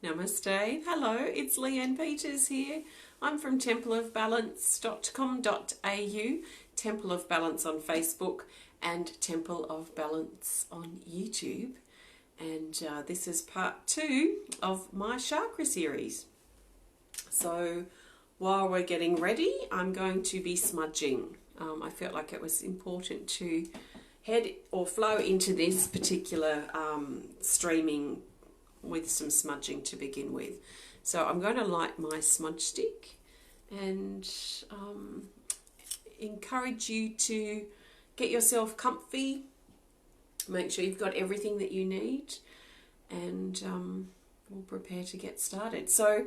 Namaste. Hello, it's Leanne Peters here. I'm from templeofbalance.com.au, Temple of Balance on Facebook and Temple of Balance on YouTube. And this is part 2 of my chakra series. So while we're getting ready, I'm going to be smudging. I felt like it was important to head or flow into this particular streaming with some smudging to begin with. So I'm going to light my smudge stick and encourage you to get yourself comfy, make sure you've got everything that you need, and we'll prepare to get started. So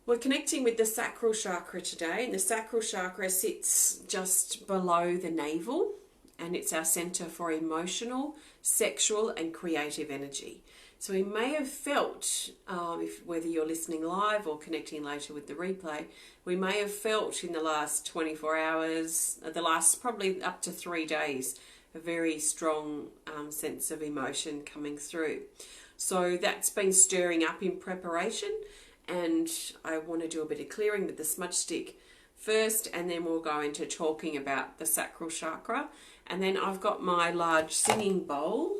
we're connecting with the Sacral Chakra today, and the Sacral Chakra sits just below the navel, and it's our center for emotional, sexual and creative energy. So we may have felt, whether you're listening live or connecting later with the replay, we may have felt in the last 24 hours, the last probably up to 3 days, a very strong sense of emotion coming through. So that's been stirring up in preparation, and I want to do a bit of clearing with the smudge stick first, and then we'll go into talking about the Sacral Chakra. And then I've got my large singing bowl.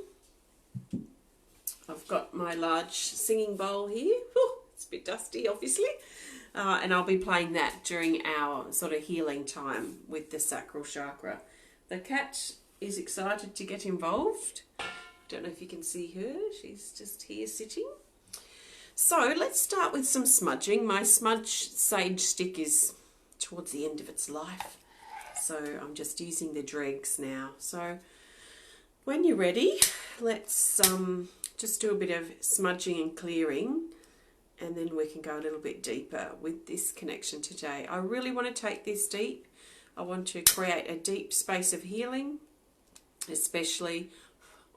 I've got my large singing bowl here. It's a bit dusty, obviously. And I'll be playing that during our sort of healing time with the Sacral Chakra. The cat is excited to get involved. Don't know if you can see her. She's just here sitting. So let's start with some smudging. My smudge sage stick is towards the end of its life, so I'm just using the dregs now. So when you're ready, let's just do a bit of smudging and clearing, and then we can go a little bit deeper with this connection today. I really want to take this deep. I want to create a deep space of healing, especially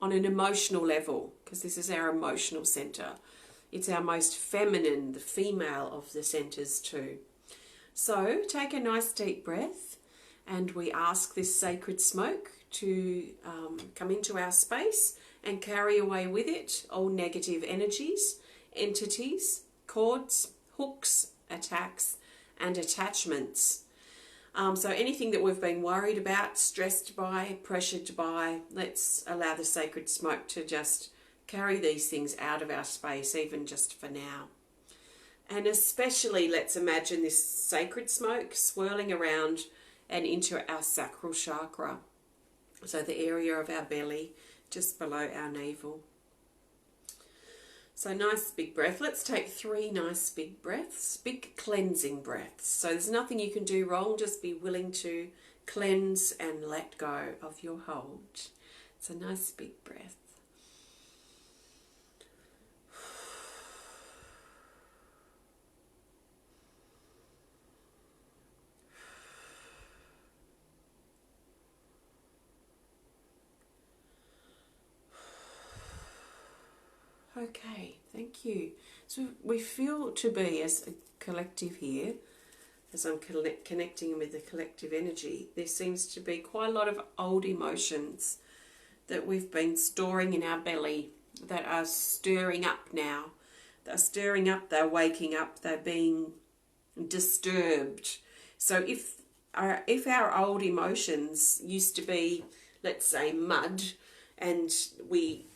on an emotional level, because this is our emotional center. It's our most feminine, the female of the centers too. So take a nice deep breath, and we ask this sacred smoke to come into our space and carry away with it all negative energies, entities, cords, hooks, attacks, and attachments. So anything that we've been worried about, stressed by, pressured by, let's allow the sacred smoke to just carry these things out of our space, even just for now. And especially let's imagine this sacred smoke swirling around and into our Sacral Chakra. So the area of our belly, just below our navel. So nice big breath. Let's take 3 nice big breaths, big cleansing breaths. So there's nothing you can do wrong, just be willing to cleanse and let go of your hold. It's a nice big breath. Okay, thank you. So we feel to be, as a collective here, as I'm connecting with the collective energy, there seems to be quite a lot of old emotions that we've been storing in our belly that are stirring up now. They're stirring up, they're waking up, they're being disturbed. So if our old emotions used to be, let's say, mud, and we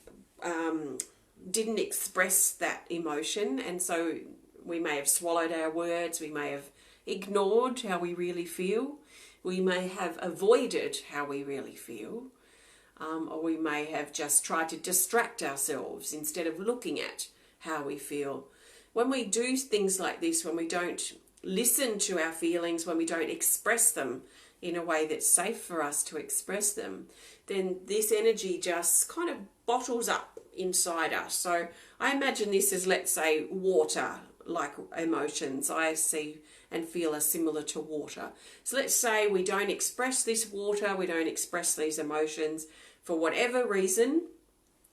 didn't express that emotion, and so we may have swallowed our words, we may have ignored how we really feel, we may have avoided how we really feel, or we may have just tried to distract ourselves instead of looking at how we feel. When we do things like this, when we don't listen to our feelings, when we don't express them in a way that's safe for us to express them, then this energy just kind of bottles up inside us. So I imagine this as, let's say, water, like emotions. I see and feel are similar to water. So let's say we don't express this water, we don't express these emotions for whatever reason.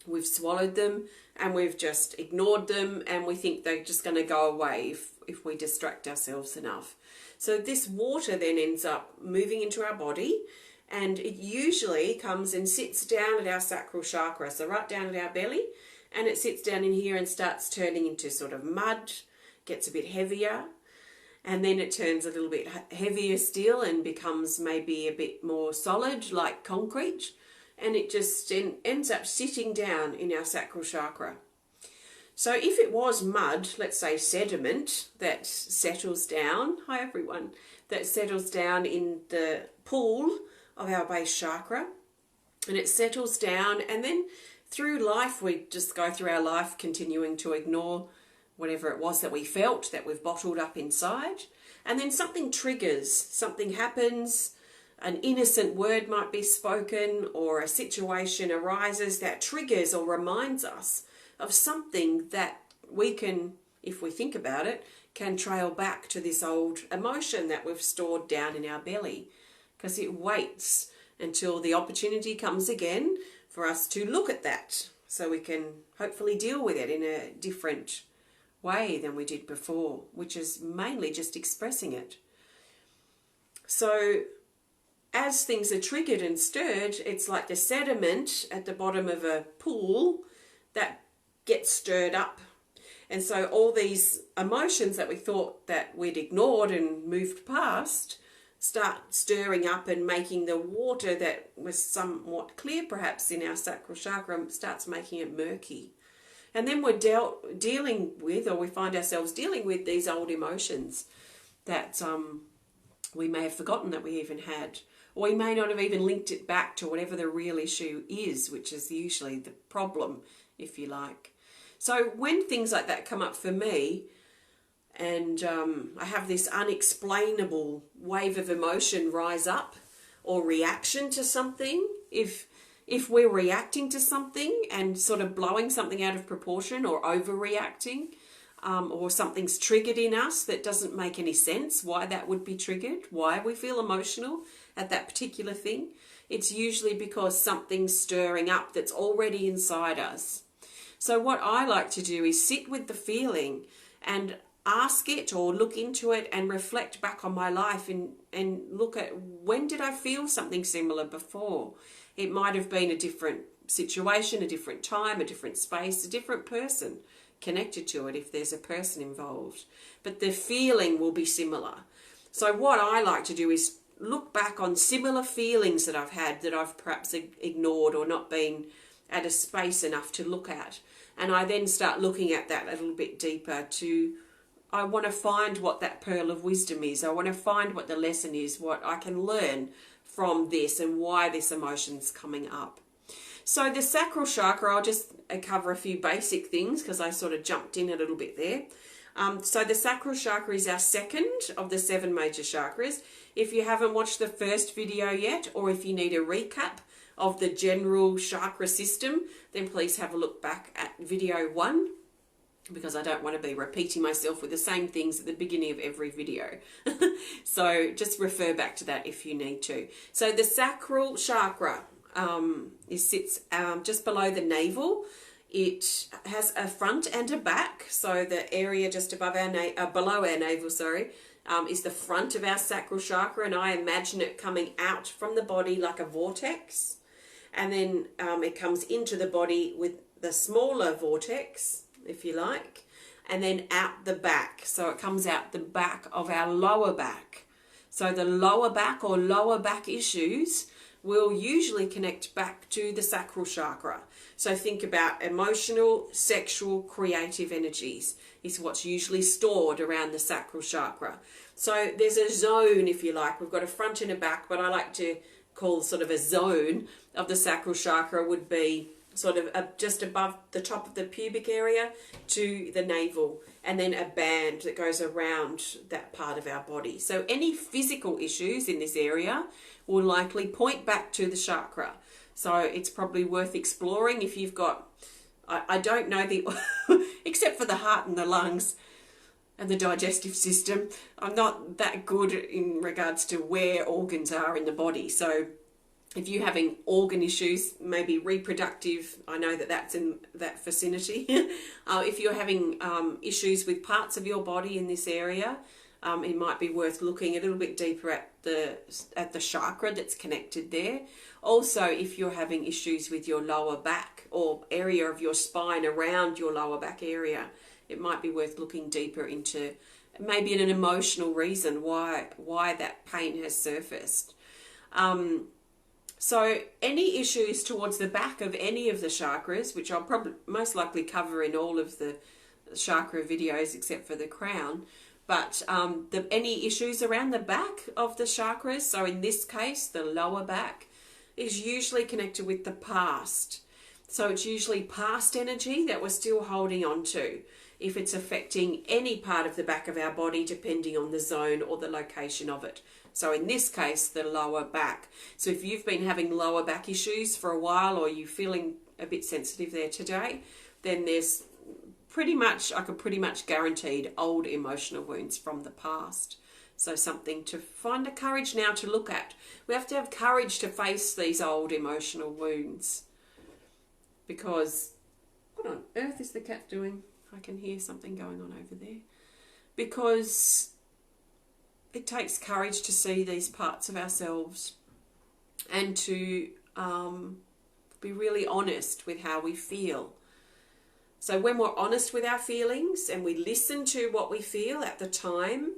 We've swallowed them and we've just ignored them, and we think they're just going to go away if we distract ourselves enough. So this water then ends up moving into our body, and it usually comes and sits down at our Sacral Chakra, so right down at our belly, and it sits down in here and starts turning into sort of mud, gets a bit heavier, and then it turns a little bit heavier still and becomes maybe a bit more solid like concrete, and it just ends up sitting down in our sacral chakra. So if it was mud, let's say sediment, that settles down, hi everyone, that settles down in the pool of our base chakra, and it settles down, and then through life we just go through our life continuing to ignore whatever it was that we felt that we've bottled up inside, and then something triggers, something happens, an innocent word might be spoken, or a situation arises that triggers or reminds us of something that we can, if we think about it, can trail back to this old emotion that we've stored down in our belly, because it waits until the opportunity comes again for us to look at that, so we can hopefully deal with it in a different way than we did before, which is mainly just expressing it. So as things are triggered and stirred, it's like the sediment at the bottom of a pool that gets stirred up. And so all these emotions that we thought that we'd ignored and moved past start stirring up and making the water that was somewhat clear perhaps in our sacral chakra starts making it murky. And then we're dealing with, or we find ourselves dealing with, these old emotions that we may have forgotten that we even had. Or we may not have even linked it back to whatever the real issue is, which is usually the problem, if you like. So when things like that come up for me, and I have this unexplainable wave of emotion rise up, or reaction to something, if we're reacting to something and sort of blowing something out of proportion or overreacting, or something's triggered in us that doesn't make any sense, why that would be triggered, why we feel emotional at that particular thing, it's usually because something's stirring up that's already inside us. So what I like to do is sit with the feeling and ask it, or look into it and reflect back on my life and look at, when did I feel something similar before? It might have been a different situation, a different time, a different space, a different person connected to it if there's a person involved. But the feeling will be similar. So what I like to do is look back on similar feelings that I've had that I've perhaps ignored or not been at a space enough to look at. And I then start looking at that a little bit deeper I want to find what that pearl of wisdom is. I want to find what the lesson is, what I can learn from this and why this emotion's coming up. So the sacral chakra, I'll just cover a few basic things because I sort of jumped in a little bit there. So the sacral chakra is our second of the 7 major chakras. If you haven't watched the first video yet, or if you need a recap of the general chakra system, then please have a look back at video 1, because I don't want to be repeating myself with the same things at the beginning of every video. So just refer back to that if you need to. So the sacral chakra sits just below the navel. It has a front and a back. So the area just above our below our navel, is the front of our sacral chakra, and I imagine it coming out from the body like a vortex, and then it comes into the body with the smaller vortex, if you like, and then out the back. So it comes out the back of our lower back. So the lower back or lower back issues will usually connect back to the sacral chakra. So think about emotional, sexual, creative energies is what's usually stored around the sacral chakra. So there's a zone, if you like. We've got a front and a back, but I like to call sort of a zone of the sacral chakra would be sort of just above the top of the pubic area to the navel, and then a band that goes around that part of our body. So any physical issues in this area will likely point back to the chakra. So it's probably worth exploring if you've got, I don't know the, except for the heart and the lungs and the digestive system, I'm not that good in regards to where organs are in the body. So if you're having organ issues, maybe reproductive, I know that that's in that vicinity. If you're having issues with parts of your body in this area, it might be worth looking a little bit deeper at the chakra that's connected there. Also, if you're having issues with your lower back or area of your spine around your lower back area, it might be worth looking deeper into maybe an emotional reason why that pain has surfaced. So any issues towards the back of any of the chakras, which I'll probably most likely cover in all of the chakra videos except for the crown, but any issues around the back of the chakras, so in this case the lower back, is usually connected with the past. So it's usually past energy that we're still holding on to if it's affecting any part of the back of our body, depending on the zone or the location of it. So in this case, the lower back. So if you've been having lower back issues for a while, or you're feeling a bit sensitive there today, then there's I could pretty much guaranteed old emotional wounds from the past. So something to find the courage now to look at. We have to have courage to face these old emotional wounds. Because, what on earth is the cat doing? I can hear something going on over there. Because it takes courage to see these parts of ourselves and to be really honest with how we feel. So when we're honest with our feelings and we listen to what we feel at the time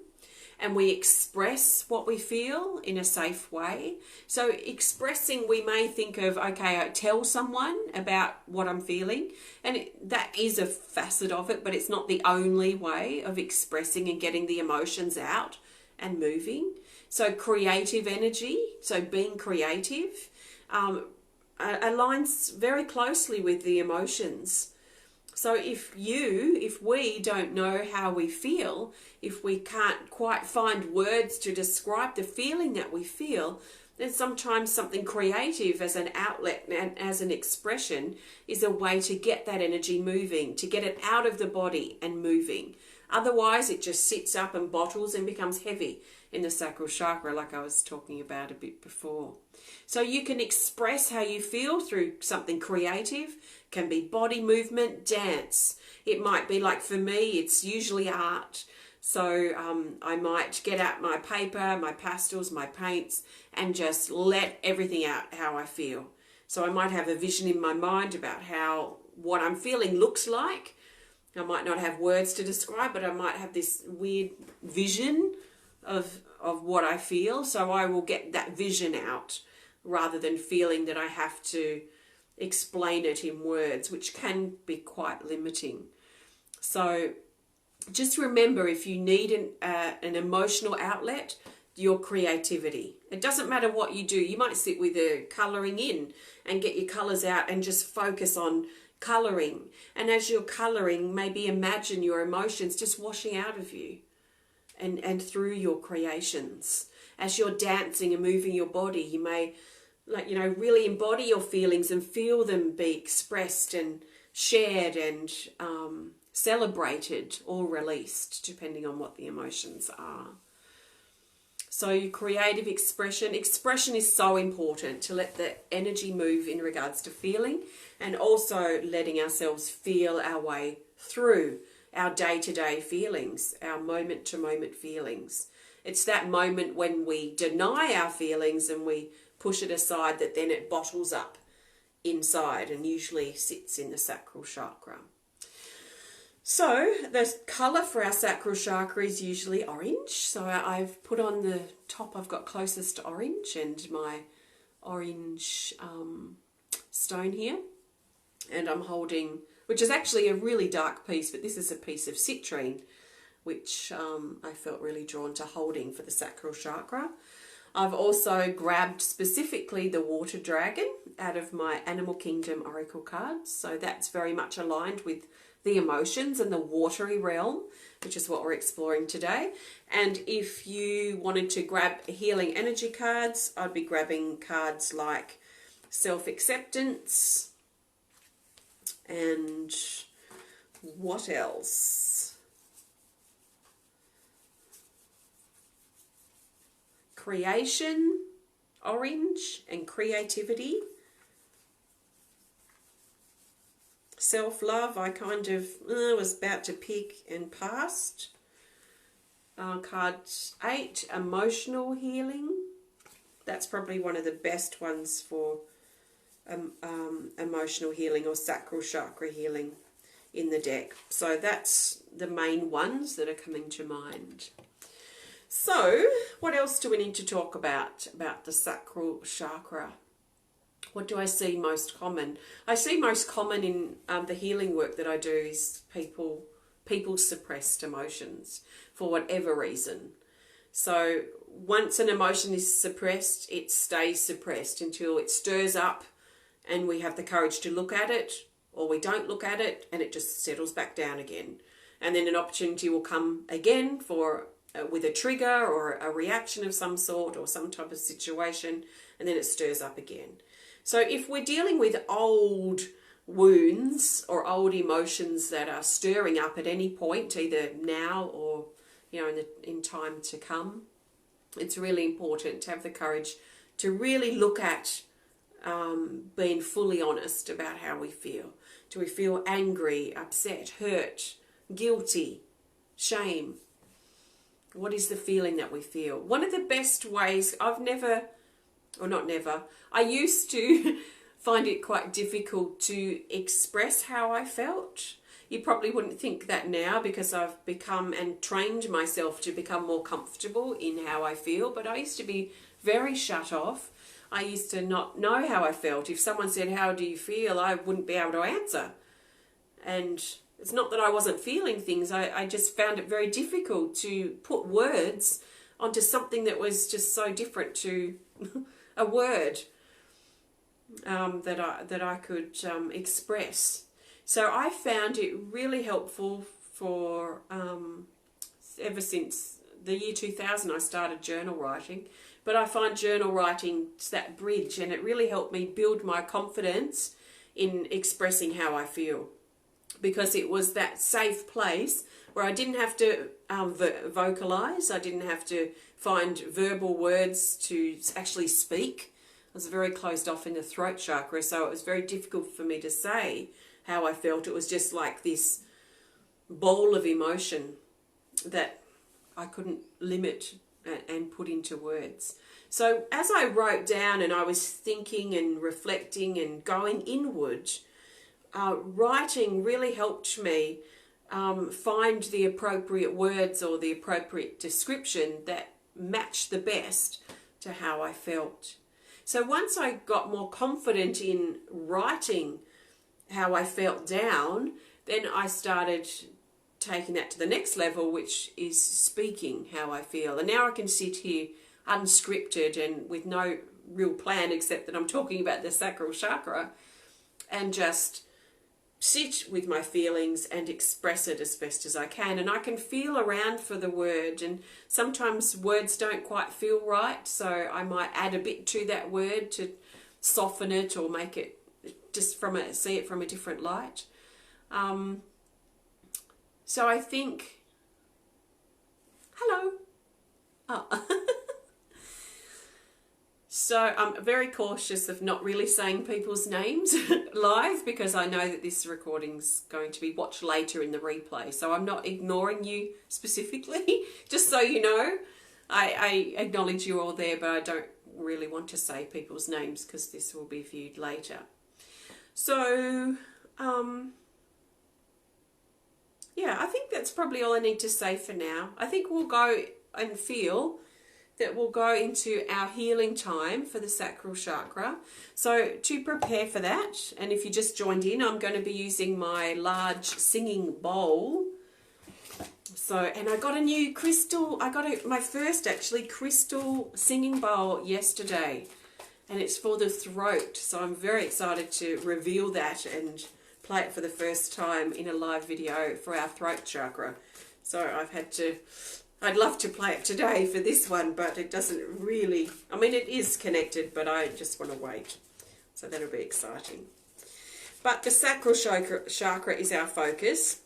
and we express what we feel in a safe way. So expressing, we may think of, okay, I tell someone about what I'm feeling, and that is a facet of it, but it's not the only way of expressing and getting the emotions out and moving. So creative energy, so being creative, aligns very closely with the emotions. So if we don't know how we feel, if we can't quite find words to describe the feeling that we feel, then sometimes something creative as an outlet and as an expression is a way to get that energy moving, to get it out of the body and moving. Otherwise, it just sits up and bottles and becomes heavy in the sacral chakra, like I was talking about a bit before. So you can express how you feel through something creative. Can be body movement, dance. It might be, like for me, it's usually art. So I might get out my paper, my pastels, my paints, and just let everything out how I feel. So I might have a vision in my mind about what I'm feeling looks like. I might not have words to describe, but I might have this weird vision of what I feel. So I will get that vision out rather than feeling that I have to explain it in words, which can be quite limiting. So just remember, if you need an emotional outlet, your creativity. It doesn't matter what you do. You might sit with a colouring in and get your colours out and just focus on colouring. And as you're colouring, maybe imagine your emotions just washing out of you and through your creations. As you're dancing and moving your body, you may really embody your feelings and feel them be expressed and shared and celebrated or released, depending on what the emotions are. So creative expression is so important, to let the energy move in regards to feeling, and also letting ourselves feel our way through our day-to-day feelings, our moment-to-moment feelings. It's that moment when we deny our feelings and we push it aside that then it bottles up inside and usually sits in the sacral chakra. So the colour for our sacral chakra is usually orange. So I've put on the top, I've got closest to orange, and my orange stone here. And I'm holding, which is actually a really dark piece, but this is a piece of citrine, which I felt really drawn to holding for the sacral chakra. I've also grabbed specifically the water dragon out of my Animal Kingdom Oracle cards. So that's very much aligned with the emotions and the watery realm, which is what we're exploring today. And if you wanted to grab healing energy cards, I'd be grabbing cards like self-acceptance and what else? Creation, orange, and creativity. Self-love, I kind of was about to pick and passed. Card 8, emotional healing. That's probably one of the best ones for emotional healing or sacral chakra healing in the deck. So that's the main ones that are coming to mind. So what else do we need to talk about the sacral chakra? What do I see most common? I see most common in the healing work that I do is people's suppressed emotions for whatever reason. So once an emotion is suppressed, it stays suppressed until it stirs up and we have the courage to look at it, or we don't look at it and it just settles back down again. And then an opportunity will come again for with a trigger or a reaction of some sort or some type of situation, and then it stirs up again. So if we're dealing with old wounds or old emotions that are stirring up at any point, either now or in time to come, it's really important to have the courage to really look at being fully honest about how we feel. Do we feel angry, upset, hurt, guilty, shame? What is the feeling that we feel? One of the best ways, I used to find it quite difficult to express how I felt. You probably wouldn't think that now because I've become and trained myself to become more comfortable in how I feel, but I used to be very shut off. I used to not know how I felt. If someone said, "How do you feel?" I wouldn't be able to answer. And it's not that I wasn't feeling things. I just found it very difficult to put words onto something that was just so different to a word that I could express. So I found it really helpful for ever since the year 2000 I started journal writing. But I find journal writing that bridge, and it really helped me build my confidence in expressing how I feel, because it was that safe place where I didn't have to vocalize. I didn't have to find verbal words to actually speak. I was very closed off in the throat chakra, so it was very difficult for me to say how I felt. It was just like this bowl of emotion that I couldn't limit and put into words. So as I wrote down and I was thinking and reflecting and going inward, writing really helped me find the appropriate words or the appropriate description that matched the best to how I felt. So once I got more confident in writing how I felt down, then I started taking that to the next level, which is speaking how I feel. And now I can sit here unscripted and with no real plan except that I'm talking about the sacral chakra, and just sit with my feelings and express it as best as I can. And I can feel around for the word, and sometimes words don't quite feel right, so I might add a bit to that word to soften it or make it just see it from a different light. So I think, hello. Oh. So I'm very cautious of not really saying people's names live, because I know that this recording's going to be watched later in the replay. So I'm not ignoring you specifically, just so you know. I acknowledge you all there, but I don't really want to say people's names because this will be viewed later. So, yeah, I think that's probably all I need to say for now. I think we'll go and feel that we'll go into our healing time for the sacral chakra. So to prepare for that, and if you just joined in, I'm going to be using my large singing bowl. So, and I got a new crystal, my first actually crystal singing bowl yesterday, and it's for the throat. So I'm very excited to reveal that and play it for the first time in a live video for our throat chakra. So I'd love to play it today for this one, but it doesn't really, I mean it is connected, but I just want to wait. So that'll be exciting. But the sacral chakra is our focus.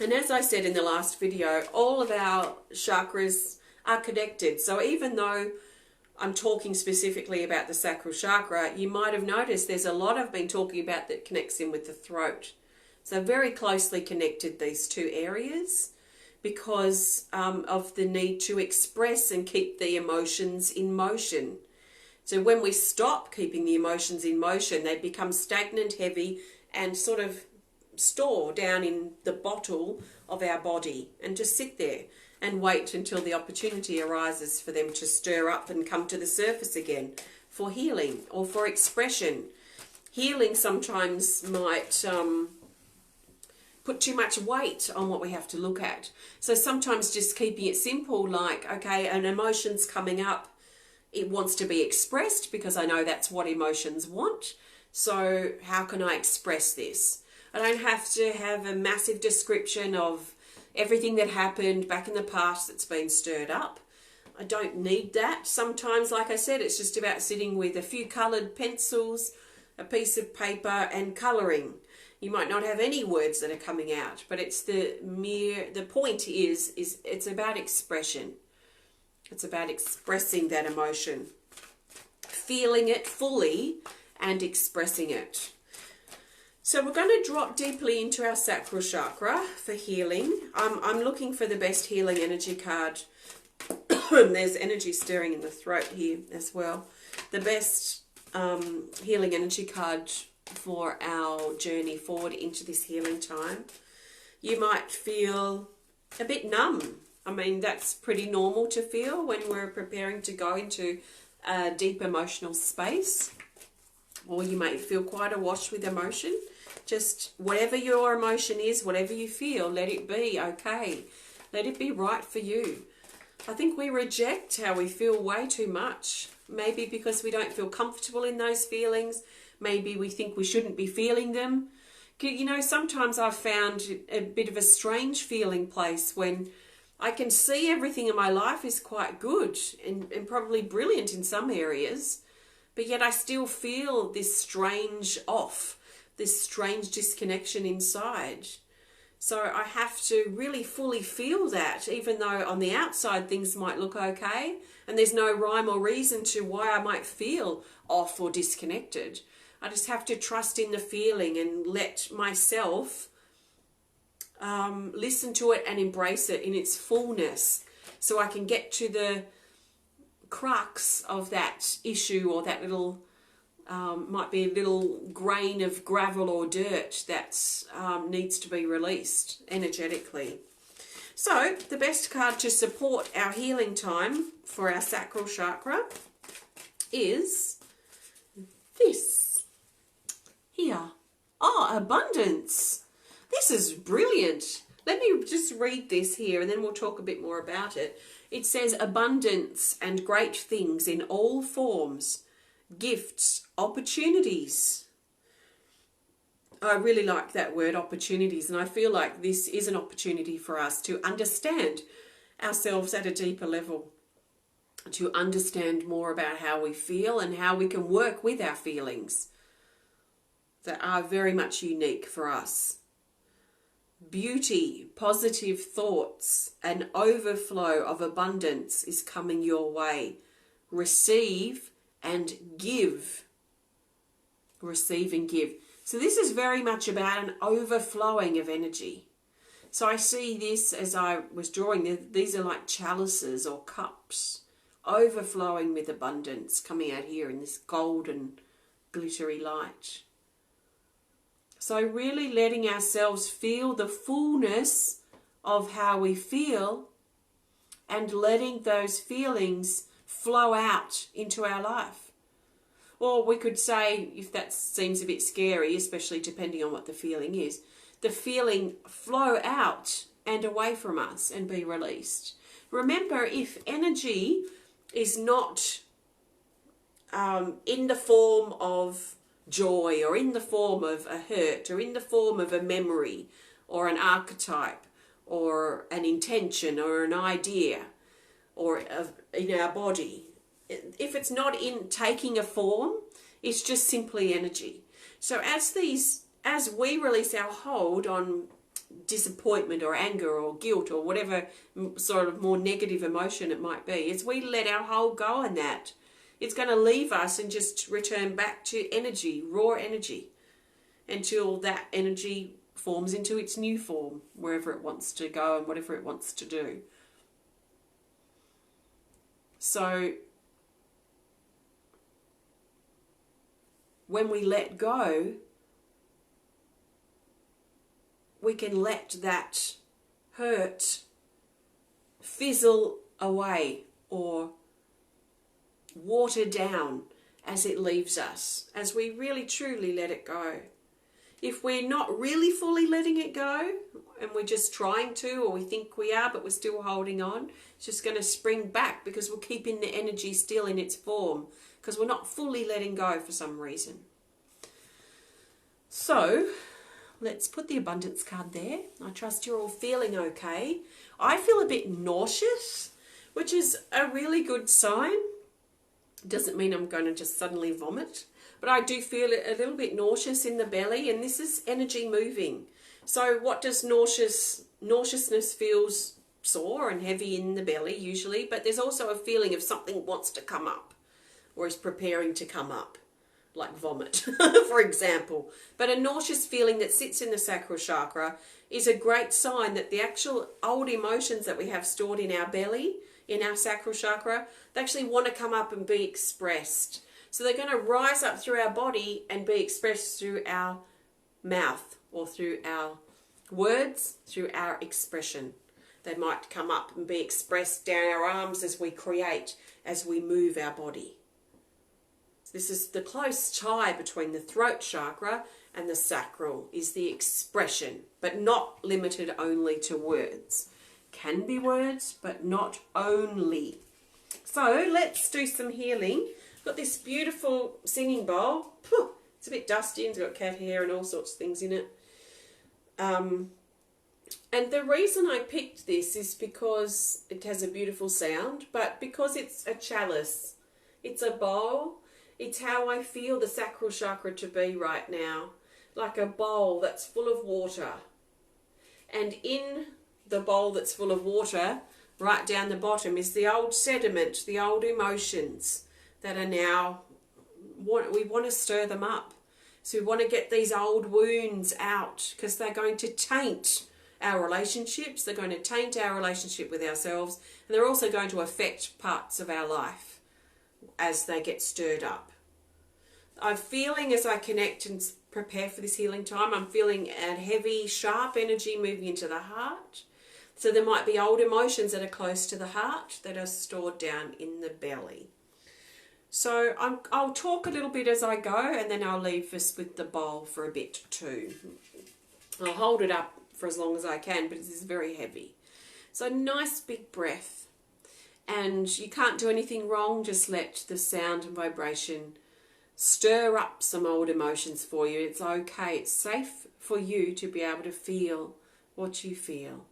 And as I said in the last video, all of our chakras are connected. So even though I'm talking specifically about the sacral chakra, you might have noticed there's a lot I've been talking about that connects in with the throat. So very closely connected, these two areas. because of the need to express and keep the emotions in motion. So when we stop keeping the emotions in motion, they become stagnant, heavy, and sort of store down in the bottle of our body and just sit there and wait until the opportunity arises for them to stir up and come to the surface again for healing or for expression. Healing sometimes might put too much weight on what we have to look at. So sometimes just keeping it simple, like, okay, an emotion's coming up, it wants to be expressed because I know that's what emotions want. So how can I express this? I don't have to have a massive description of everything that happened back in the past that's been stirred up. I don't need that. Sometimes, like I said, it's just about sitting with a few coloured pencils, a piece of paper and colouring. You might not have any words that are coming out, but it's the point is it's about expression. It's about expressing that emotion, feeling it fully and expressing it. So we're going to drop deeply into our sacral chakra for healing. I'm looking for the best healing energy card. There's energy stirring in the throat here as well. The best healing energy card for our journey forward into this healing time. You might feel a bit numb. I mean, that's pretty normal to feel when we're preparing to go into a deep emotional space. Or you may feel quite awash with emotion. Just whatever your emotion is, whatever you feel, let it be okay. Let it be right for you. I think we reject how we feel way too much. Maybe because we don't feel comfortable in those feelings. Maybe we think we shouldn't be feeling them. You know, sometimes I've found a bit of a strange feeling place when I can see everything in my life is quite good and probably brilliant in some areas, but yet I still feel this strange off, this strange disconnection inside. So I have to really fully feel that, even though on the outside things might look okay and there's no rhyme or reason to why I might feel off or disconnected. I just have to trust in the feeling and let myself listen to it and embrace it in its fullness, so I can get to the crux of that issue, or that little might be a little grain of gravel or dirt that needs to be released energetically. So the best card to support our healing time for our sacral chakra is this here. Oh, abundance. This is brilliant. Let me just read this here and then we'll talk a bit more about it. It says abundance and great things in all forms, gifts, opportunities. I really like that word, opportunities, and I feel like this is an opportunity for us to understand ourselves at a deeper level, to understand more about how we feel and how we can work with our feelings that are very much unique for us. Beauty, positive thoughts, an overflow of abundance is coming your way. Receive and give. Receive and give. So this is very much about an overflowing of energy. So I see this as I was drawing, these are like chalices or cups, overflowing with abundance coming out here in this golden glittery light. So really letting ourselves feel the fullness of how we feel and letting those feelings flow out into our life. Or we could say, if that seems a bit scary, especially depending on what the feeling is, the feeling flow out and away from us and be released. Remember, if energy is not in the form of joy, or in the form of a hurt, or in the form of a memory, or an archetype, or an intention, or an idea, or in our body, if it's not in taking a form, it's just simply energy. So as we release our hold on disappointment or anger or guilt or whatever sort of more negative emotion it might be, as we let our hold go on that, it's going to leave us and just return back to energy, raw energy, until that energy forms into its new form, wherever it wants to go and whatever it wants to do. So when we let go, we can let that hurt fizzle away or water down as it leaves us, as we really truly let it go. If we're not really fully letting it go, and we're just trying to, or we think we are, but we're still holding on, it's just going to spring back because we're keeping the energy still in its form, because we're not fully letting go for some reason. So, let's put the abundance card there. I trust you're all feeling okay. I feel a bit nauseous, which is a really good sign. Doesn't mean I'm going to just suddenly vomit, but I do feel a little bit nauseous in the belly, and this is energy moving. So what does nauseousness feels sore and heavy in the belly usually, but there's also a feeling of something wants to come up or is preparing to come up, like vomit, for example. But a nauseous feeling that sits in the sacral chakra is a great sign that the actual old emotions that we have stored in our belly, in our sacral chakra, they actually want to come up and be expressed. So they're going to rise up through our body and be expressed through our mouth or through our words, through our expression. They might come up and be expressed down our arms as we create, as we move our body. This is the close tie between the throat chakra and the sacral, is the expression, but not limited only to words. Can be words, but not only. So let's do some healing. I've got this beautiful singing bowl. It's a bit dusty and it's got cat hair and all sorts of things in it. And the reason I picked this is because it has a beautiful sound, but because it's a chalice. It's a bowl. It's how I feel the sacral chakra to be right now. Like a bowl that's full of water. And in the bowl that's full of water, right down the bottom, is the old sediment, the old emotions that are now, we want to stir them up. So we want to get these old wounds out, because they're going to taint our relationships, they're going to taint our relationship with ourselves, and they're also going to affect parts of our life as they get stirred up. I'm feeling, as I connect and prepare for this healing time, I'm feeling a heavy, sharp energy moving into the heart. So there might be old emotions that are close to the heart that are stored down in the belly. So I'll talk a little bit as I go, and then I'll leave us with the bowl for a bit too. I'll hold it up for as long as I can, but it is very heavy. So nice big breath. And you can't do anything wrong, just let the sound and vibration stir up some old emotions for you. It's okay, it's safe for you to be able to feel what you feel.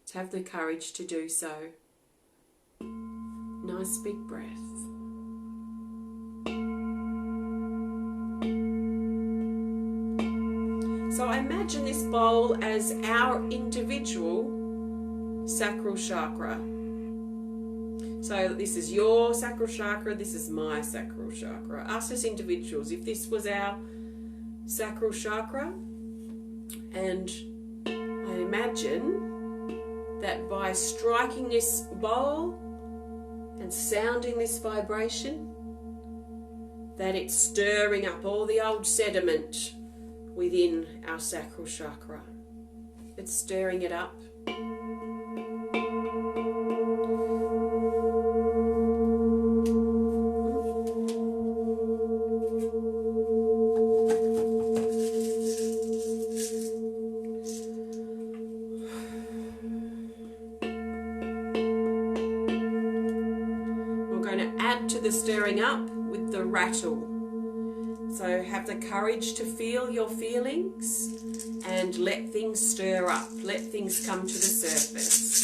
To have the courage to do so. Nice big breath. So I imagine this bowl as our individual sacral chakra. So this is your sacral chakra, this is my sacral chakra. Us as individuals, if this was our sacral chakra, and I imagine that by striking this bowl and sounding this vibration, that it's stirring up all the old sediment within our sacral chakra. It's stirring it up. The stirring up with the rattle. So have the courage to feel your feelings and let things stir up, let things come to the surface.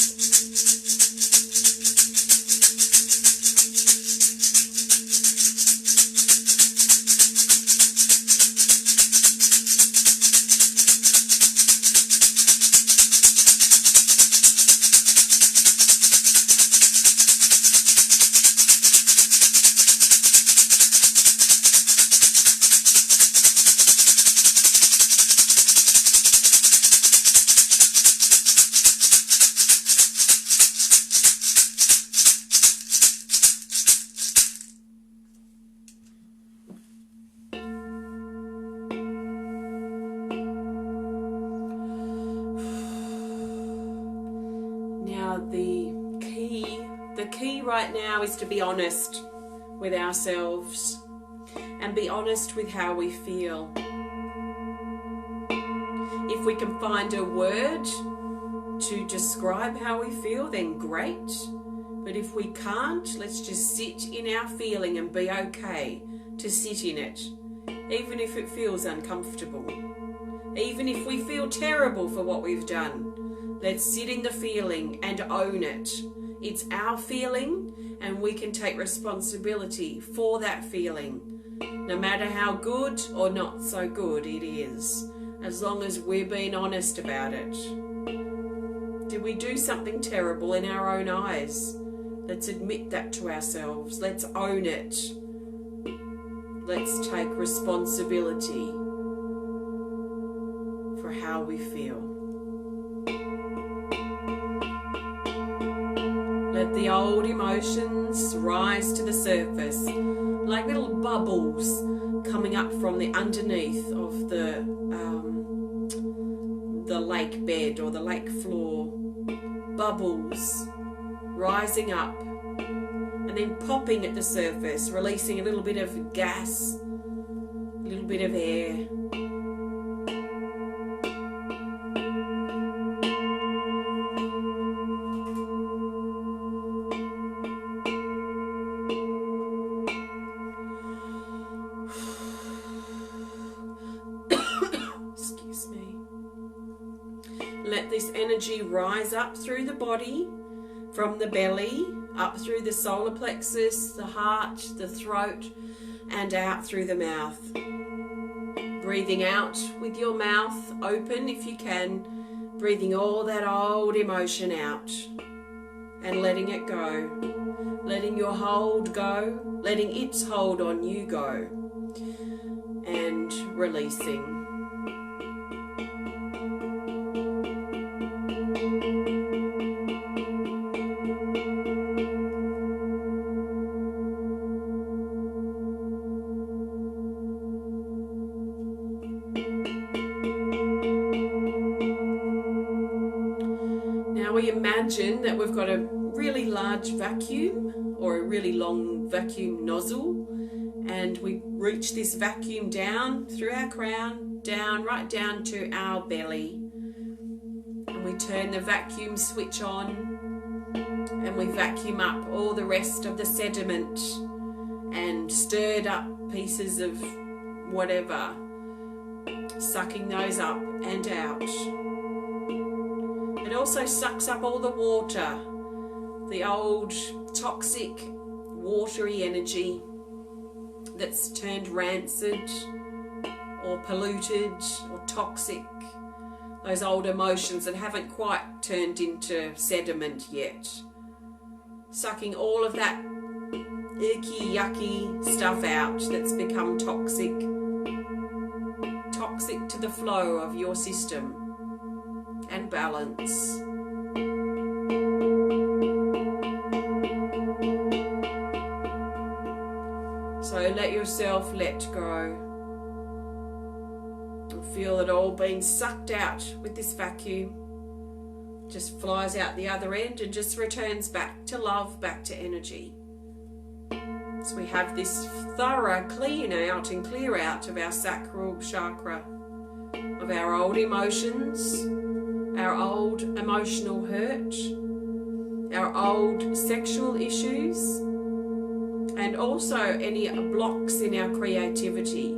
The key right now is to be honest with ourselves and be honest with how we feel. If we can find a word to describe how we feel, then great. But if we can't, let's just sit in our feeling and be okay to sit in it, even if it feels uncomfortable. Even if we feel terrible for what we've done, let's sit in the feeling and own it. It's our feeling, and we can take responsibility for that feeling, no matter how good or not so good it is, as long as we're being honest about it. Did we do something terrible in our own eyes? Let's admit that to ourselves. Let's own it. Let's take responsibility for how we feel. Let the old emotions rise to the surface like little bubbles coming up from the underneath of the lake bed or the lake floor. Bubbles rising up and then popping at the surface, releasing a little bit of gas, a little bit of air. Excuse me. Let this energy rise up through the body, from the belly, up through the solar plexus, the heart, the throat, and out through the mouth. Breathing out with your mouth open if you can, breathing all that old emotion out and letting it go. Letting your hold go, letting its hold on you go, and releasing. We imagine that we've got a really large vacuum or a really long vacuum nozzle, and we reach this vacuum down through our crown, right down to our belly, and we turn the vacuum switch on and we vacuum up all the rest of the sediment and stirred up pieces of whatever, sucking those up and out. It also sucks up all the water, the old toxic watery energy that's turned rancid or polluted or toxic, those old emotions that haven't quite turned into sediment yet. Sucking all of that icky, yucky stuff out that's become toxic to the flow of your system and balance. So let yourself let go and feel it all being sucked out with this vacuum. Just flies out the other end and just returns back to love, back to energy. So we have this thorough clean out and clear out of our sacral chakra, of our old emotions, our old emotional hurt, our old sexual issues, and also any blocks in our creativity.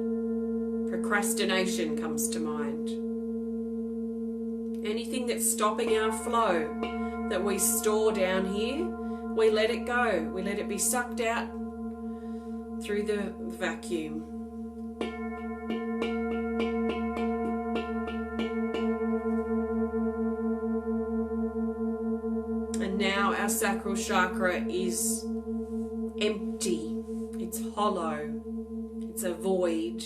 Procrastination comes to mind. Anything that's stopping our flow that we store down here, we let it go. We let it be sucked out through the vacuum. And now our sacral chakra is empty. It's hollow. It's a void.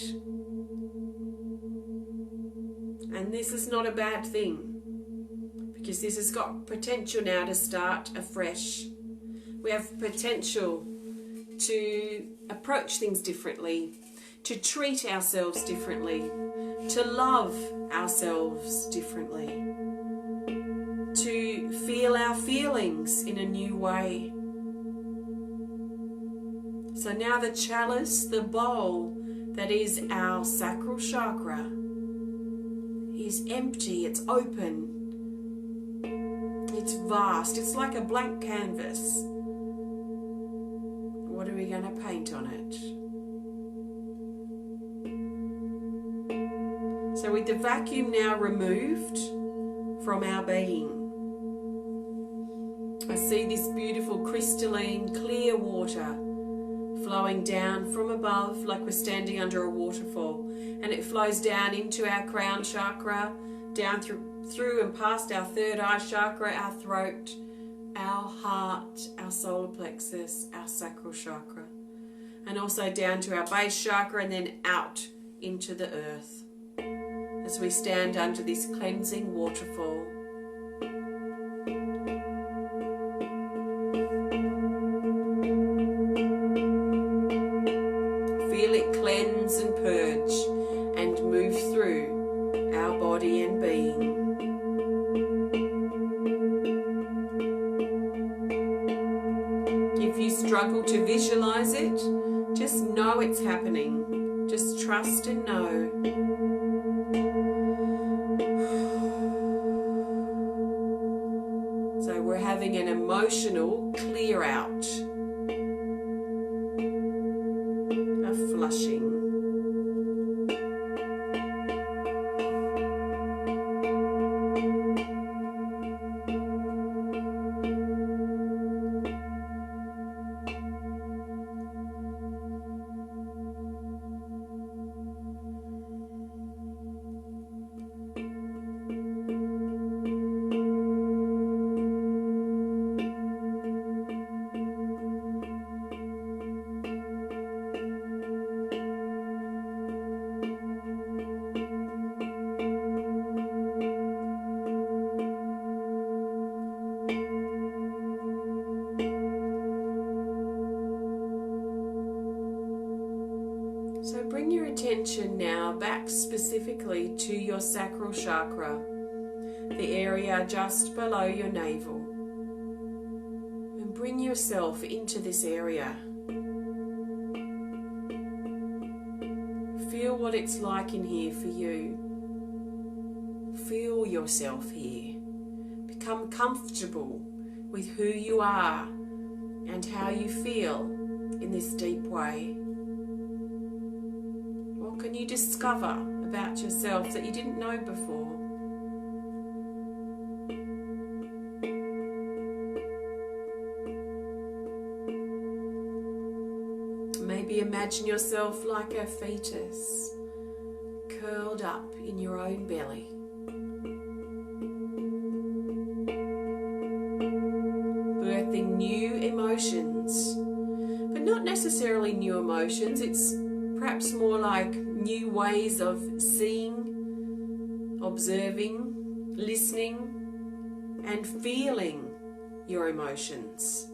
And this is not a bad thing, because this has got potential now to start afresh. We have potential to approach things differently, to treat ourselves differently, to love ourselves differently, to feel our feelings in a new way. So now the chalice, the bowl that is our sacral chakra, is empty, it's open, it's vast, it's like a blank canvas. What are we going to paint on it? So with the vacuum now removed from our being, I see this beautiful crystalline clear water flowing down from above like we're standing under a waterfall, and it flows down into our crown chakra, down through and past our third eye chakra, our throat, our heart, our solar plexus, our sacral chakra, and also down to our base chakra and then out into the earth as we stand under this cleansing waterfall. Feel it cleanse and purge and move through our body and being. If you struggle to visualize it, just know it's happening. Just trust and know. So we're having an emotional clear out, a flushing. So bring your attention now back specifically to your sacral chakra, the area just below your navel. And bring yourself into this area. Feel what it's like in here for you. Feel yourself here. Become comfortable with who you are and how you feel in this deep way. What can you discover about yourself that you didn't know before? Maybe imagine yourself like a fetus, curled up in your own belly. Birthing new emotions, but not necessarily new emotions. It's perhaps more like new ways of seeing, observing, listening, and feeling your emotions.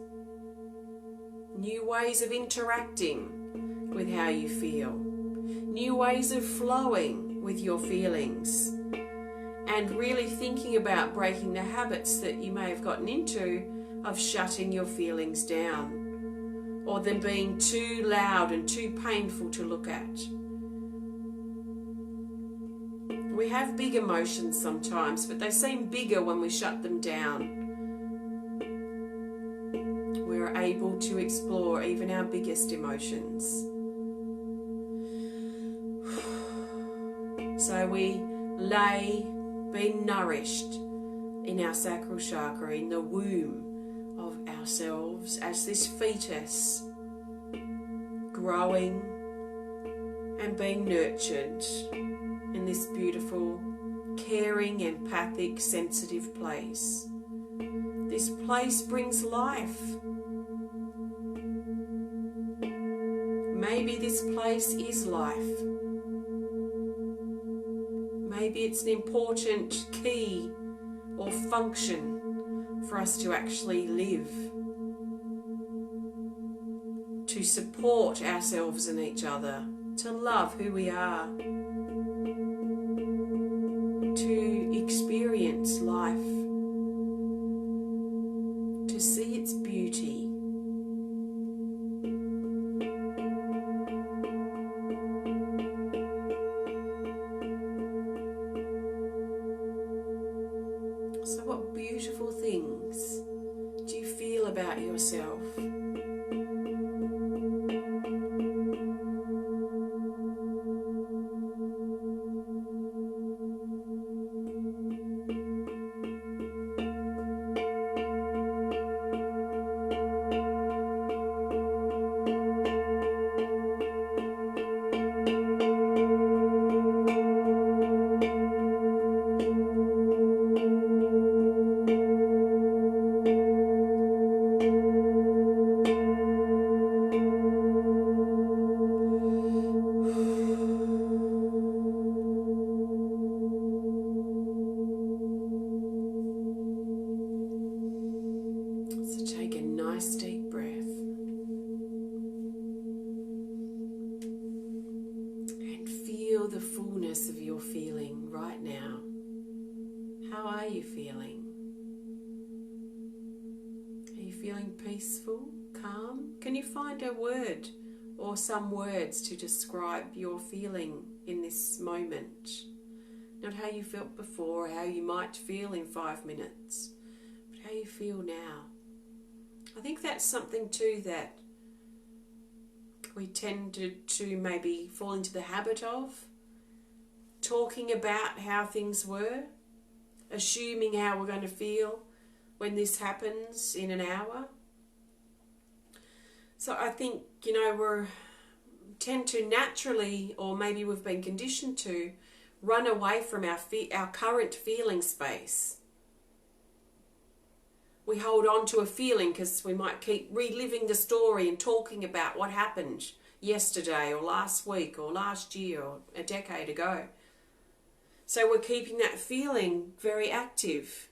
New ways of interacting with how you feel. New ways of flowing with your feelings. And really thinking about breaking the habits that you may have gotten into of shutting your feelings down, or them being too loud and too painful to look at. We have big emotions sometimes, but they seem bigger when we shut them down. We're able to explore even our biggest emotions. So we lay, being nourished in our sacral chakra, in the womb of ourselves as this fetus, growing and being nurtured in this beautiful, caring, empathic, sensitive place. This place brings life. Maybe this place is life. Maybe it's an important key or function for us to actually live, to support ourselves and each other, to love who we are, to experience life So what beautiful things do you feel about yourself? The fullness of your feeling right now. How are you feeling? Are you feeling peaceful, calm? Can you find a word or some words to describe your feeling in this moment? Not how you felt before, how you might feel in 5 minutes, but how you feel now. I think that's something too that we tend to maybe fall into the habit of. Talking about how things were, assuming how we're going to feel when this happens in an hour. So I think, we tend to naturally, or maybe we've been conditioned to, run away from our current feeling space. We hold on to a feeling because we might keep reliving the story and talking about what happened yesterday or last week or last year or a decade ago. So we're keeping that feeling very active.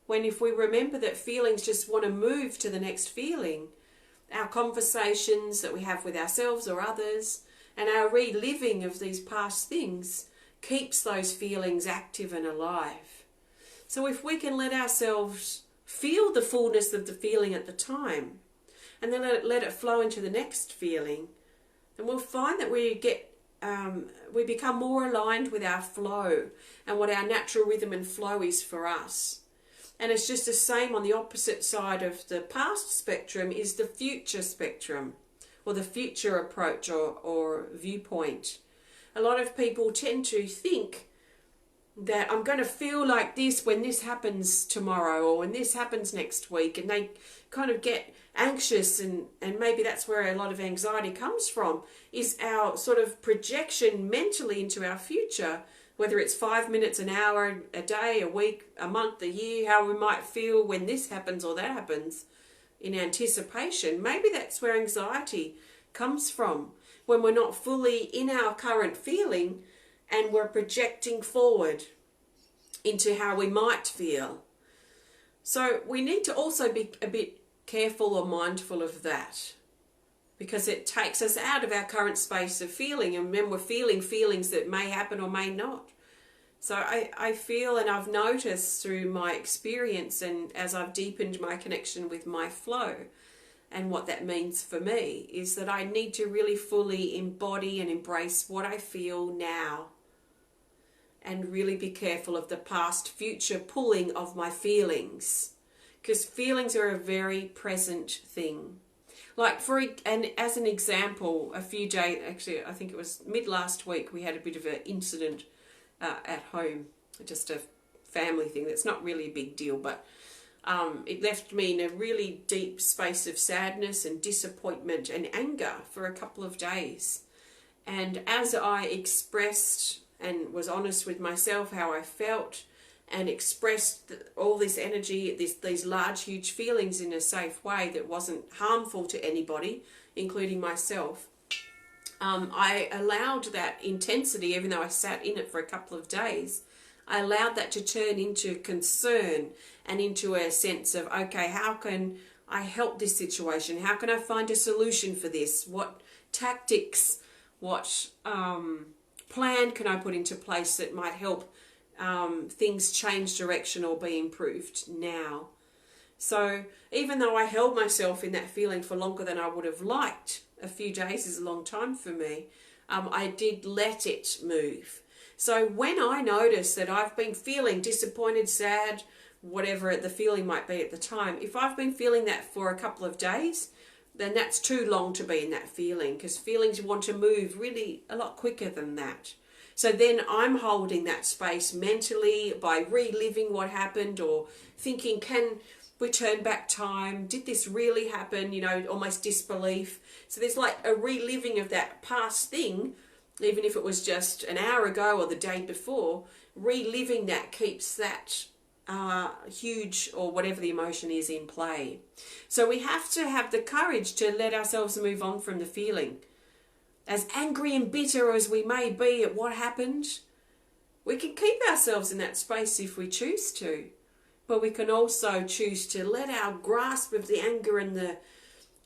When if we remember that feelings just want to move to the next feeling, our conversations that we have with ourselves or others and our reliving of these past things keeps those feelings active and alive. So if we can let ourselves feel the fullness of the feeling at the time and then let it flow into the next feeling, then we'll find that we become more aligned with our flow and what our natural rhythm and flow is for us. And it's just the same on the opposite side of the past spectrum is the future spectrum, or the future approach or viewpoint. A lot of people tend to think that I'm going to feel like this when this happens tomorrow or when this happens next week, and they kind of get anxious, and maybe that's where a lot of anxiety comes from, is our sort of projection mentally into our future, whether it's 5 minutes, an hour, a day, a week, a month, a year, how we might feel when this happens or that happens in anticipation. Maybe that's where anxiety comes from, when we're not fully in our current feeling and we're projecting forward into how we might feel. So we need to also be a bit careful or mindful of that, because it takes us out of our current space of feeling, and then we're feeling feelings that may happen or may not. So I feel, and I've noticed through my experience and as I've deepened my connection with my flow and what that means for me, is that I need to really fully embody and embrace what I feel now, and really be careful of the past future pulling of my feelings, because feelings are a very present thing. Like as an example, a few days, actually I think it was mid last week, we had a bit of an incident at home, just a family thing that's not really a big deal, but it left me in a really deep space of sadness and disappointment and anger for a couple of days. And as I expressed and was honest with myself how I felt, and expressed all this energy, these large, huge feelings in a safe way that wasn't harmful to anybody, including myself, I allowed that intensity, even though I sat in it for a couple of days, I allowed that to turn into concern and into a sense of, okay, how can I help this situation? How can I find a solution for this? What tactics, what plan can I put into place that might help things change direction or be improved now? So even though I held myself in that feeling for longer than I would have liked, a few days is a long time for me, I did let it move. So when I notice that I've been feeling disappointed, sad, whatever the feeling might be at the time. If I've been feeling that for a couple of days, then that's too long to be in that feeling, because feelings want to move really a lot quicker than that. So then I'm holding that space mentally by reliving what happened, or thinking, can we turn back time? Did this really happen? You know, almost disbelief. So there's like a reliving of that past thing, even if it was just an hour ago or the day before. Reliving that keeps that huge, or whatever the emotion is, in play. So we have to have the courage to let ourselves move on from the feeling. As angry and bitter as we may be at what happened, we can keep ourselves in that space if we choose to. But we can also choose to let our grasp of the anger and the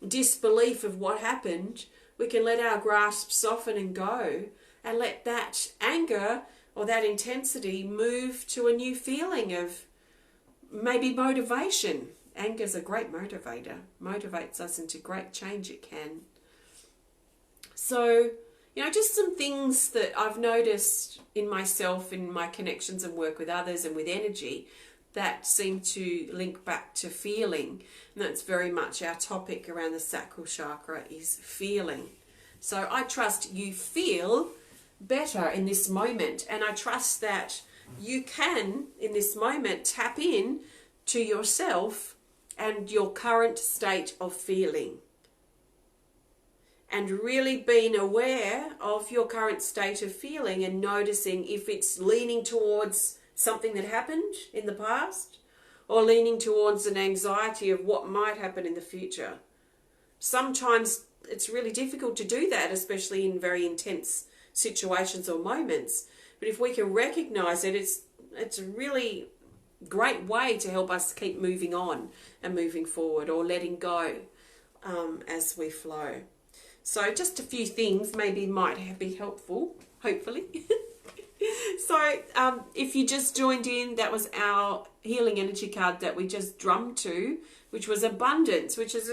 disbelief of what happened, we can let our grasp soften and go, and let that anger or that intensity move to a new feeling of maybe motivation. Anger's a great motivator. Motivates us into great change, it can. So, you know, just some things that I've noticed in myself, in my connections and work with others and with energy, that seem to link back to feeling. And that's very much our topic around the sacral chakra, is feeling. So I trust you feel better in this moment, and I trust that you can, in this moment, tap in to yourself and your current state of feeling, and really being aware of your current state of feeling and noticing if it's leaning towards something that happened in the past, or leaning towards an anxiety of what might happen in the future. Sometimes it's really difficult to do that, especially in very intense situations or moments. But if we can recognize it, it's a really great way to help us keep moving on and moving forward, or letting go as we flow. So just a few things maybe might be helpful, hopefully. So if you just joined in, that was our healing energy card that we just drummed to, which was abundance, which is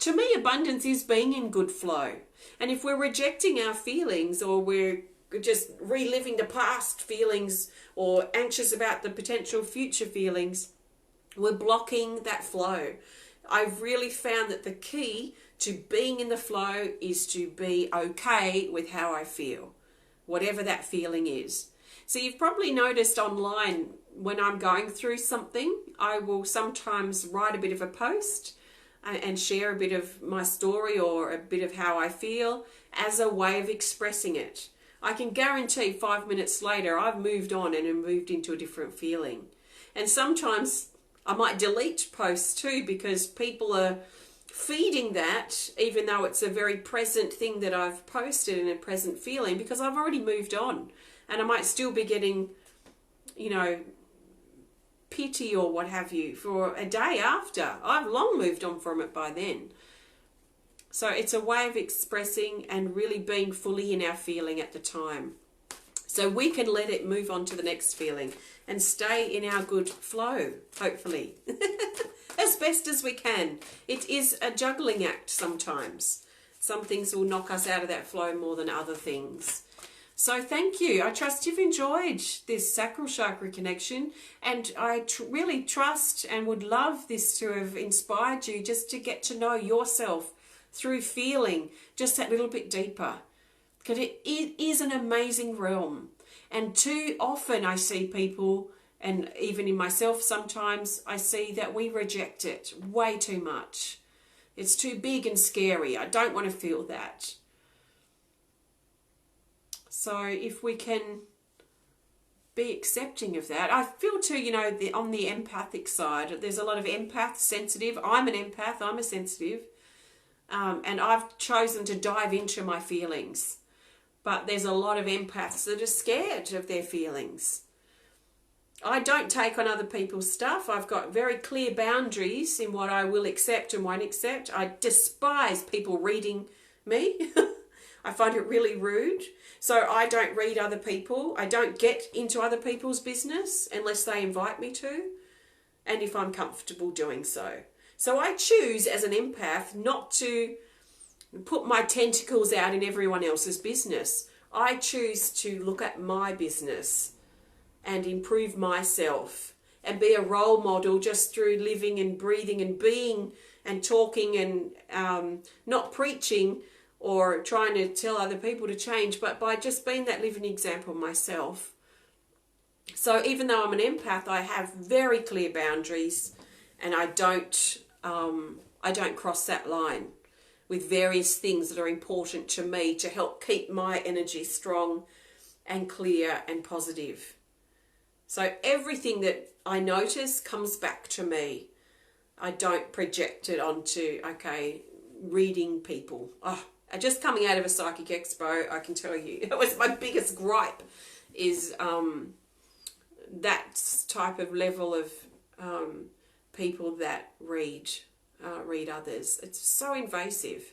to me, abundance is being in good flow. And if we're rejecting our feelings, or we're just reliving the past feelings, or anxious about the potential future feelings, we're blocking that flow. I've really found that the key to being in the flow is to be okay with how I feel, whatever that feeling is. So you've probably noticed online, when I'm going through something, I will sometimes write a bit of a post and share a bit of my story or a bit of how I feel as a way of expressing it. I can guarantee 5 minutes later I've moved on and moved into a different feeling. And sometimes I might delete posts too, because people are feeding that, even though it's a very present thing that I've posted and a present feeling, because I've already moved on. And I might still be getting, you know, pity or what have you for a day after. I've long moved on from it by then. So it's a way of expressing and really being fully in our feeling at the time. So we can let it move on to the next feeling and stay in our good flow, hopefully, as best as we can. It is a juggling act sometimes. Some things will knock us out of that flow more than other things. So thank you. I trust you've enjoyed this sacral chakra connection, and I really trust and would love this to have inspired you just to get to know yourself through feeling just that little bit deeper. Because it is an amazing realm. And too often I see people, and even in myself sometimes, I see that we reject it way too much. It's too big and scary. I don't want to feel that. So if we can be accepting of that. I feel too, you know, on the empathic side, there's a lot of empaths, sensitive. I'm an empath, I'm a sensitive. And I've chosen to dive into my feelings. But there's a lot of empaths that are scared of their feelings. I don't take on other people's stuff. I've got very clear boundaries in what I will accept and won't accept. I despise people reading me. I find it really rude. So I don't read other people. I don't get into other people's business unless they invite me to, and if I'm comfortable doing so. So I choose as an empath not to put my tentacles out in everyone else's business. I choose to look at my business and improve myself and be a role model just through living and breathing and being and talking and not preaching or trying to tell other people to change, but by just being that living example myself. So even though I'm an empath, I have very clear boundaries, and I don't cross that line with various things that are important to me to help keep my energy strong and clear and positive. So everything that I notice comes back to me. I don't project it onto, reading people. Just coming out of a psychic expo, I can tell you, it was my biggest gripe, is that type of level of people that read others. It's so invasive,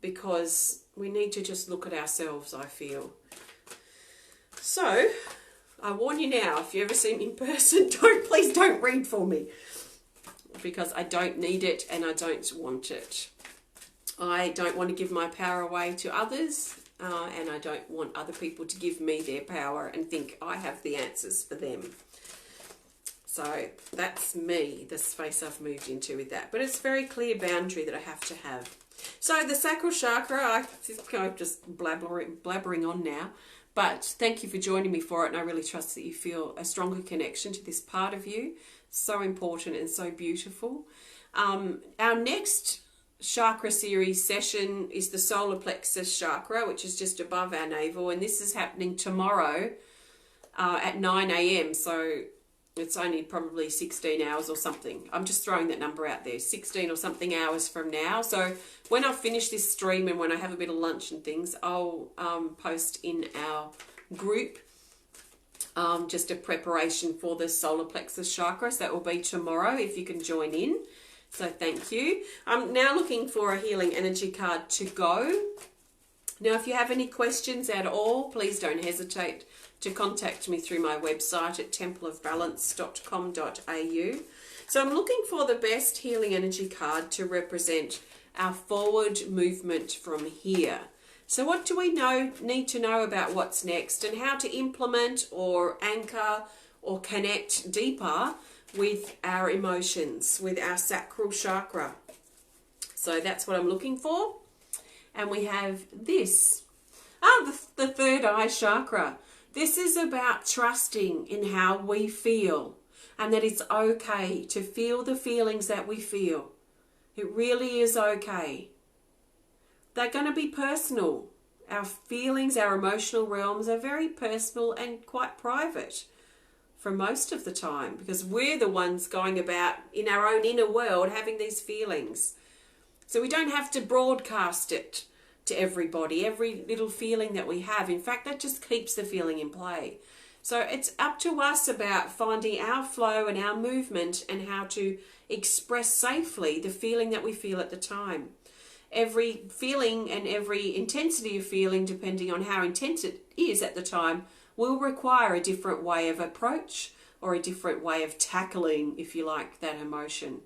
because we need to just look at ourselves, I feel. So I warn you now, if you ever see me in person, please don't read for me, because I don't need it and I don't want it. I don't want to give my power away to others, and I don't want other people to give me their power and think I have the answers for them. So that's me, the space I've moved into with that. But it's a very clear boundary that I have to have. So the sacral chakra, I'm just blabbering on now. But thank you for joining me for it, and I really trust that you feel a stronger connection to this part of you. So important and so beautiful. Our next chakra series session is the solar plexus chakra, which is just above our navel, and this is happening tomorrow at 9 a.m. So it's only probably 16 hours or something. I'm just throwing that number out there, 16 or something hours from now. So when I finish this stream and when I have a bit of lunch and things, I'll post in our group just a preparation for the solar plexus chakra. So that will be tomorrow if you can join in. So thank you. I'm now looking for a healing energy card to go. Now, if you have any questions at all, please don't hesitate to contact me through my website at templeofbalance.com.au. So I'm looking for the best healing energy card to represent our forward movement from here. So what do we need to know about what's next, and how to implement or anchor or connect deeper with our emotions, with our sacral chakra. So that's what I'm looking for. And we have this. The third eye chakra. This is about trusting in how we feel, and that it's okay to feel the feelings that we feel. It really is okay. They're going to be personal. Our feelings, our emotional realms are very personal and quite private for most of the time, because we're the ones going about in our own inner world having these feelings. So we don't have to broadcast it to everybody, every little feeling that we have. In fact, that just keeps the feeling in play. So it's up to us about finding our flow and our movement and how to express safely the feeling that we feel at the time. Every feeling and every intensity of feeling, depending on how intense it is at the time, will require a different way of approach or a different way of tackling, if you like, that emotion.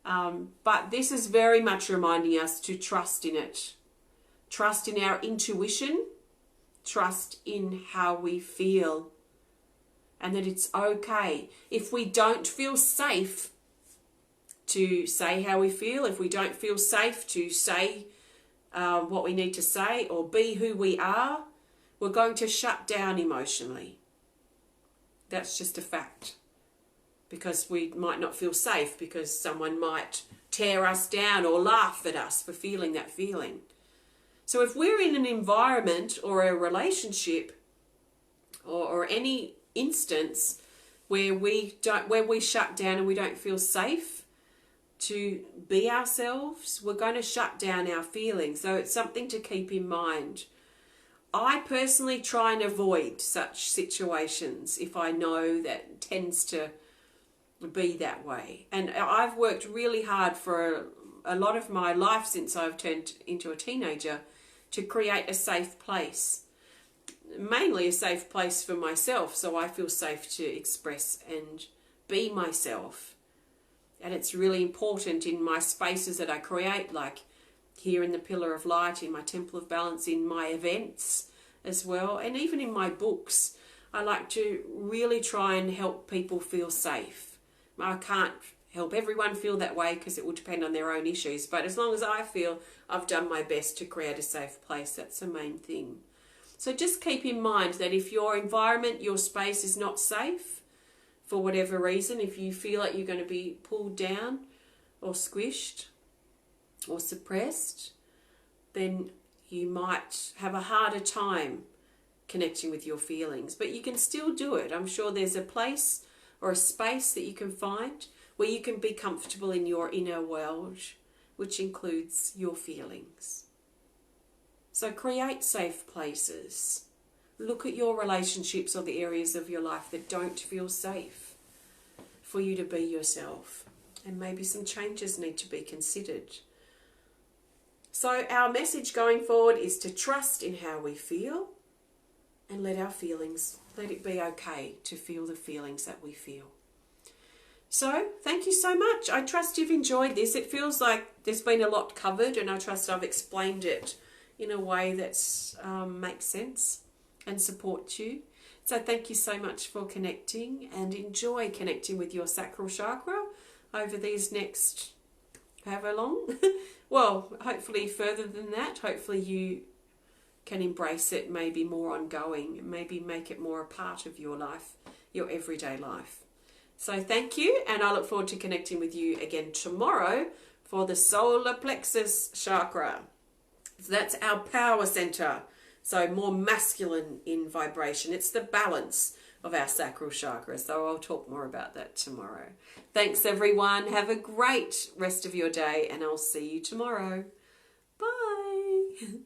But this is very much reminding us to trust in it. Trust in our intuition, trust in how we feel, and that it's okay. If we don't feel safe to say how we feel, if we don't feel safe to say what we need to say or be who we are, we're going to shut down emotionally. That's just a fact. Because we might not feel safe, because someone might tear us down or laugh at us for feeling that feeling. So if we're in an environment or a relationship or any instance where we shut down and we don't feel safe to be ourselves, we're going to shut down our feelings. So it's something to keep in mind. I personally try and avoid such situations if I know that it tends to be that way. And I've worked really hard for a lot of my life since I've turned into a teenager to create a safe place. Mainly a safe place for myself, so I feel safe to express and be myself. And it's really important in my spaces that I create, like here in the Pillar of Light, in my Temple of Balance, in my events as well, and even in my books. I like to really try and help people feel safe. I can't help everyone feel that way because it will depend on their own issues. But as long as I feel I've done my best to create a safe place, that's the main thing. So just keep in mind that if your environment, your space is not safe for whatever reason, if you feel like you're going to be pulled down or squished or suppressed, then you might have a harder time connecting with your feelings. But you can still do it. I'm sure there's a place or a space that you can find where you can be comfortable in your inner world, which includes your feelings. So create safe places. Look at your relationships or the areas of your life that don't feel safe for you to be yourself. And maybe some changes need to be considered. So our message going forward is to trust in how we feel and let it be okay to feel the feelings that we feel. So thank you so much. I trust you've enjoyed this. It feels like there's been a lot covered, and I trust I've explained it in a way that makes sense and supports you. So thank you so much for connecting, and enjoy connecting with your sacral chakra over these next however long. Well, hopefully further than that. Hopefully you can embrace it maybe more ongoing, maybe make it more a part of your life, your everyday life. So thank you, and I look forward to connecting with you again tomorrow for the solar plexus chakra. So that's our power center, so more masculine in vibration. It's the balance of our sacral chakra, so I'll talk more about that tomorrow. Thanks everyone, have a great rest of your day, and I'll see you tomorrow. Bye.